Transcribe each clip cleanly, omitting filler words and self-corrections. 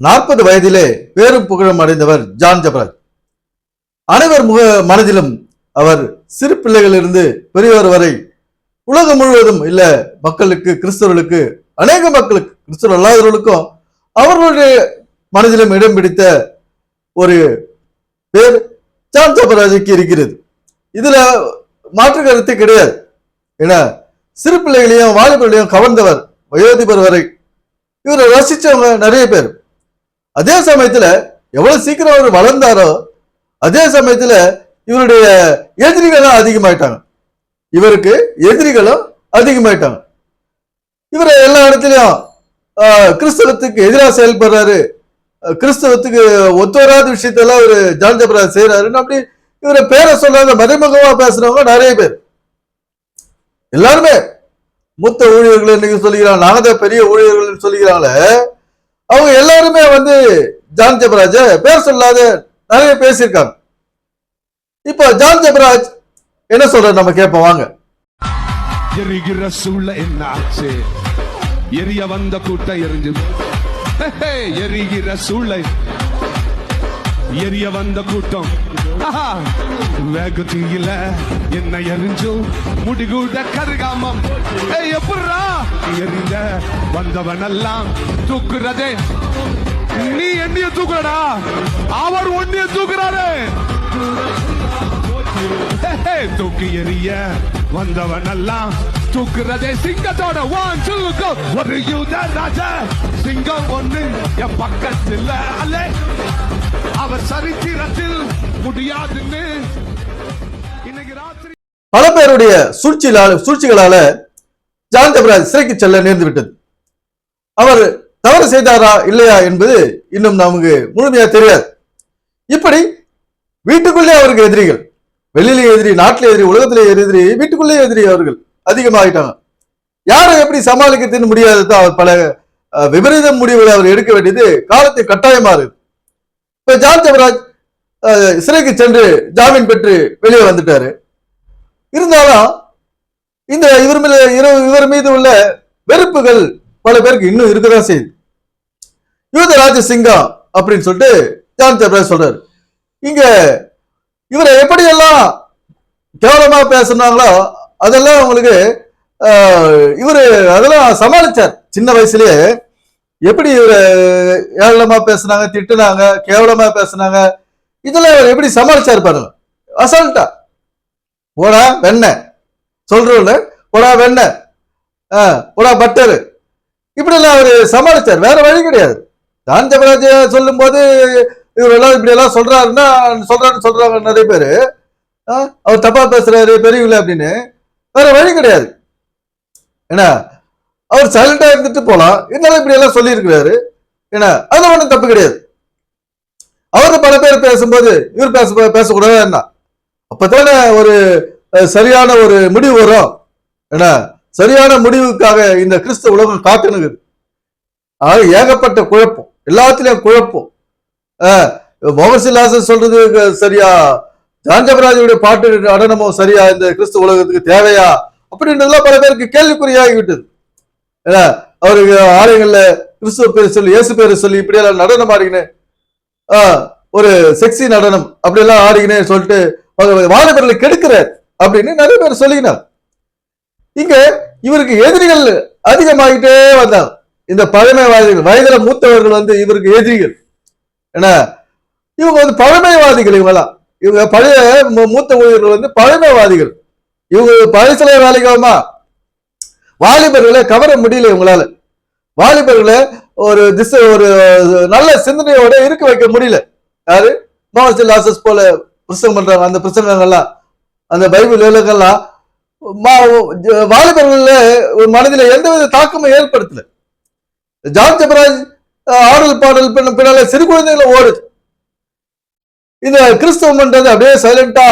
40 வயதிலே பேரும் புகழும் அடைந்தவர் ஜான் ஜபராஜ். அனைவர் மனதிலும் அவர் சிறு பிள்ளைகளிலிருந்து பெரியவர் வரை உலகம் முழுவதும் இல்ல மக்களுக்கு, கிறிஸ்தவர்களுக்கு, அநேக மக்களுக்கு, கிறிஸ்தவர் அல்லாதவர்களுக்கும் அவர்களுடைய மனதிலும் இடம் பிடித்த ஒரு பேர் ஜான் ஜபராஜுக்கு இருக்கிறது. இதுல மாற்று கருத்து கிடையாது. ஏன்னா சிறு பிள்ளைகளையும் வாலிபர்களையும் கவர்ந்தவர் வயோதிபர் வரை இவரை ரசிச்சவங்க நிறைய பேர். அதே சமயத்துல எவ்வளவு சீக்கிரம் அவர் வளர்ந்தாரோ அதே சமயத்துல இவருடைய எதிரிகளும் அதிகமாயிட்டாங்க. இவருக்கு எதிரிகளும் அதிகமாயிட்டாங்க. இவரை எல்லா இடத்துலயும் கிறிஸ்தவத்துக்கு எதிராக செயல்படுறாரு, கிறிஸ்தவத்துக்கு ஒத்துவராத விஷயத்தெல்லாம் ஒரு ஜான் ஜபராஜ் செய்யறாருன்னு அப்படி இவரை பேரை சொல்றாங்க. மறைமுகமா பேசுறவங்க நிறைய பேர். எல்லாருமே மூத்த ஊழியர்கள் இன்னைக்கு சொல்லிக்கிறாங்க, நாங்க தான் பெரிய ஊழியர்கள் சொல்லிக்கிறாங்களே, அவங்க எல்லாருமே ஜான் ஜபராஜ பேர் சொல்லாத நிறைய பேசியிருக்காங்க. இப்ப ஜான் ஜபராஜ் என்ன சொல்ற நம்ம கேட்போம் வாங்க. எரிகிற சூழ என்ன ஆச்சு, எரிய வந்த கூட்டம் எரிஞ்சு, எரிகிற சூளை எரிய வந்த கூட்டம் வேகத்தில என்ன எரிஞ்சும் முடிகூட கருகாமம் எப்படா எரிந்த வந்தவன் எல்லாம் தூக்குறதே, நீ என்னைய தூக்குறடா, அவர் ஒன்னிய தூக்குறாரு. தூக்கி எறிய வந்தவன் எல்லாம் தூக்குறதே சிங்கத்தோட. 1 2 go. ஒரு யூத ராஜா சிங்கம் ஒண்ணு என் பக்கத்தில் அல்ல, அவர் சரித்திரத்தில் முடியாதுன்னு இன்னைக்கு ராத்திரி. பல பேருடைய சூழ்ச்சிகளால ஜான் ஜபராஜ் சிறைக்கு செல்ல நேர்ந்து விட்டது. அவர் தவறு செய்தாரா இல்லையா என்பது இன்னும் நமக்கு முழுமையா தெரியாது. இப்படி வீட்டுக்குள்ளே அவருக்கு எதிரிகள், வெளியிலே எதிரி, நாட்டிலே எதிரி, உலகத்திலே எதிரி, வீட்டுக்குள்ளே எதிரி அவர்கள் அதிகமாகிட்டாங்க. யாரை எப்படி சமாளிக்கிறதுன்னு முடியாததான் அவர் பல விபரீத முடிவுகளை அவர் எடுக்க வேண்டியது காலத்தை கட்டாயமா இருக்கு. இப்ப ஜான் ஜபராஜ் சிறைக்கு சென்று ஜாமீன் பெற்று வெளியே வந்துட்டாரு. இருந்தாலும் இந்த இவர் மீது உள்ள வெறுப்புகள் பல பேருக்கு இன்னும் இருக்கதான் செய்யுது. யூதராஜ சிங்கம் அப்படின்னு சொல்லிட்டு ஜான் ஜபராஜ் சொல்றாரு. இங்க இவரை எப்படியெல்லாம் கேவலமா பேசுனாங்களோ அதெல்லாம் உங்களுக்கு இவரு அதெல்லாம் சமாளிச்சார். சின்ன வயசுலயே எப்படி இவரை ஏளனமா பேசுனாங்க, திட்டுனாங்க, கேவலமா பேசுனாங்க, இதெல்லாம் இவர் எப்படி சமாளிச்சாரு பாருங்க. அசால்ட்டா போடா வெண்ண சொல்றோம்ல, போடா வெண்ண, போடா பட்டரு, இப்படி எல்லாம் அவரு சமாளிச்சார். வேற வழி கிடையாது. ஜான் ஜபராஜ் சொல்லும் போது இவரெல்லாம் இப்படி எல்லாம் சொல்றாங்க நிறைய பேரு, அவர் தப்பா பேசுறாரு பெரியவில்லை அப்படின்னு. வேற வழி கிடையாது. ஏன்னா அவர் சைலண்டா இருந்துட்டு போலாம், இருந்தாலும் இப்படி எல்லாம் சொல்லி இருக்கிறாரு. ஏன்னா அதுல ஒண்ணும் தப்பு கிடையாது. அவரு பல பேர் பேசும்போது இவர் பேசக்கூடாது என்ன, அப்பதானே ஒரு சரியான ஒரு முடிவு வரும். ஏன்னா சரியான முடிவுக்காக இந்த கிறிஸ்தவ உலகம் காத்துனுக்குது. ஏகப்பட்ட குழப்பம், எல்லாத்திலையும் குழப்பம். மோகன்சிலாசன் சொல்றது சரியா, ஜான் ஜபராஜுடைய பாட்டு நடனமோ சரியா, இந்த கிறிஸ்துவ உலகத்துக்கு தேவையா அப்படின்றதுலாம் பல பேருக்கு கேள்விக்குறியாகி விட்டது. ஏன்னா அவருக்கு ஆலயங்கள்ல கிறிஸ்துவ பேர் சொல்லி, இயேசு பேரை சொல்லி இப்படி எல்லாம் நடனம் ஆடிக்கினேன், ஒரு செக்ஸி நடனம் அப்படி எல்லாம் ஆடிக்கினேன் சொல்லிட்டு வாலிபர்களை கெடுக்கிறார் அப்படின்னு நிறைய பேர் சொல்லிக்கினார். இங்க இவருக்கு எதிரிகள் அதிகமாகிட்டே வந்தாங்க. இந்த பழமைவாதிகள், வயதுல மூத்தவர்கள் இவருக்கு எதிரிகள். ஏன்னா இவங்க பழமைவாதிகள். இவங்க பழைய மூத்த ஊழியர்கள் பழமைவாதிகள். இவங்க பழசில வேலைக்காமா வாலிபர்களை கவர முடியல. இவங்களால வாலிபர்களை ஒரு நல்ல சிந்தனையோட இருக்க வைக்க முடியல. யாரு மோகன்சிலாசஸ் போல பிரசங்கம் பண்றாங்க. அந்த பிரசங்கங்கள்லாம், அந்த பைபிள் எழுகள்லாம் வாலிபர்கள ஒரு மனதில எந்தவித தாக்கமும் ஏற்படுத்தல. ஜான் ஜபராஜ் ஆடல் பாடல் பின்னால சிறு குழந்தைகளை ஓடுது. இந்த கிறிஸ்தவம் பண்றது அப்படியே சைலண்டா,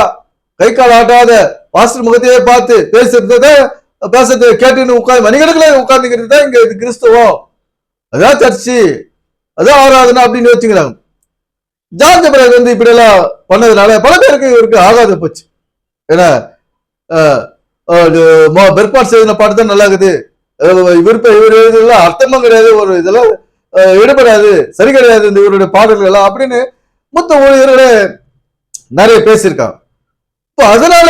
கை கால் ஆட்டாத, பாஸ்டர் முகத்தையே பார்த்து பேசுறத கேட்டுன்னு உட்காந்து மணிக்கணக்கில் உட்கார்ந்துக்கிறது தான் இங்க கிறிஸ்தவம், அதான் சர்ச்சு, அதான் ஆராதனை அப்படின்னு வச்சுக்கிறாங்க. ஜான் ஜபராஜ் இப்படி எல்லாம் பண்ணதுனால பல பேருக்கு இவருக்கு ஆகாத போச்சு. ஏன்னா பெர்பாட் செய்த பாட்டு தான் நல்லா இருக்குது, விருப்பம் இவர் எழுதுலாம் அர்த்தமும் கிடையாது, ஒரு இதெல்லாம் எடுபடாது, சரி கிடையாது இந்த இவருடைய பாடல்கள் எல்லாம் அப்படின்னு மூத்த ஊழியர்களே நிறைய பேசியிருக்காங்க. இப்போ அதனால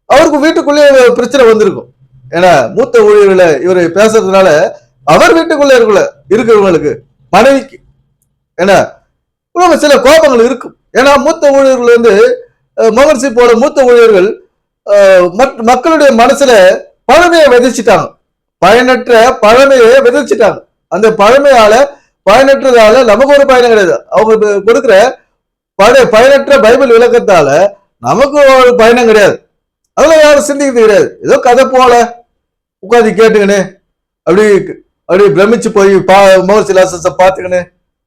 அவருக்கு வீட்டுக்குள்ளேயே பிரச்சனை வந்திருக்கும். ஏன்னா மூத்த ஊழியர்களை இவரை பேசுறதுனால அவர் வீட்டுக்குள்ள இருக்கிறவங்களுக்கு மனைவிக்கு ஏன்னா சில கோபங்கள் இருக்கும். ஏன்னா மூத்த ஊழியர்கள் வந்து மகர்ஷி போல மூத்த ஊழியர்கள் மக்களுடைய மனசுல பழமையை விதைச்சிட்டாங்க, பயனற்ற பழமையை விதைச்சிட்டாங்க. அந்த பழமையால பயனற்றதால நமக்கு ஒரு பயணம் கிடையாது. அவங்க கொடுக்குற பயனற்ற பைபிள் விளக்கத்தால நமக்கு ஒரு பயணம் கிடையாது. அதெல்லாம் யாரும் சிந்திக்கிறது கிடையாது. ஏதோ கதை போல உட்காந்து கேட்டுக்கின்னு அப்படி பிரமிச்சு போய் மகர்ஷி லாசஸை பார்த்துக்கின்னு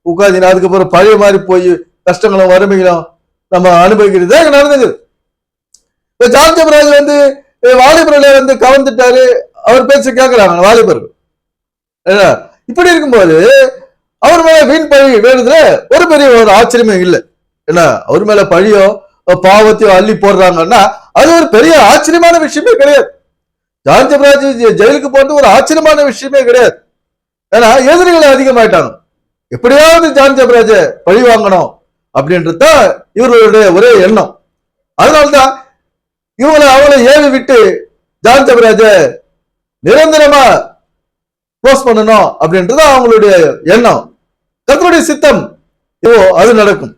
உட்காந்து அதுக்கப்புறம் பழைய மாதிரி போய் கஷ்டங்களும் வறுமைகளும் நம்ம அனுபவிக்கிறது அங்க நடந்தது. இப்ப ஜான் ஜெபராஜ் வந்து வாலிபர்களை வந்து கவர்ந்துட்டாரு, அவர் பேச்சு கேட்கிறாங்க வாலிபர்கள். இப்படி இருக்கும்போது அவர் மேல வீண் பழி வேணுதுல ஒரு பெரிய ஒரு ஆச்சரியமே இல்லை. ஏன்னா அவர் மேல பழியோ பாவத்தையோ அள்ளி போடுறாங்கன்னா அது ஒரு பெரிய ஆச்சரியமான விஷயமே கிடையாது. ஜான் ஜெபராஜ் ஜெயிலுக்கு போறது ஒரு ஆச்சரியமான விஷயமே கிடையாது. ஏன்னா எதிரிகளை அதிகமாயிட்டாங்க. எப்படியாவது ஜான் ஜெபராஜ பழி வாங்கணும் அப்படின்றதுதான் இவர்களுடைய ஒரே எண்ணம். அதனால்தான் அவளை ஏவி விட்டு ஜான் ஜெபராஜ நிரந்தரமா க்ளோஸ் பண்ணணும் அப்படின்றது அவங்களுடைய எண்ணம். கர்த்தருடைய சித்தம் அது நடக்கும்.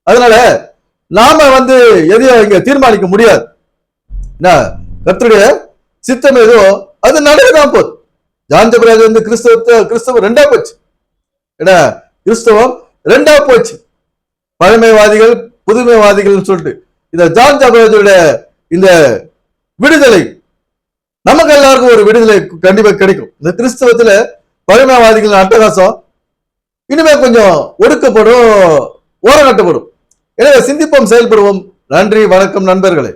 அதனால நாம வந்து எதையும் இங்க தீர்மானிக்க முடியாது. கர்த்தருடைய சித்தம் ஏதோ அது நடக்கதான் போகுது. ஜான் ஜெபராஜ் வந்து கிறிஸ்தவம் ரெண்டா போச்சு. கிறிஸ்தவம் ரெண்டா போச்சு. பழமைவாதிகள் புதுமைவாதிகள் சொல்லிட்டு இந்த ஜான் ஜெபராஜோட இந்த விடுதலை நமக்கு எல்லாருக்கும் ஒரு விடுதலை கண்டிப்பா கிடைக்கும். இந்த கிறிஸ்தவத்துல பழமைவாதிகள் அட்டகாசம் இனிமே கொஞ்சம் ஒடுக்கப்படும், ஓரங்கட்டப்படும். எனவே சிந்திப்போம், செயல்படுவோம். நன்றி, வணக்கம் நண்பர்களே.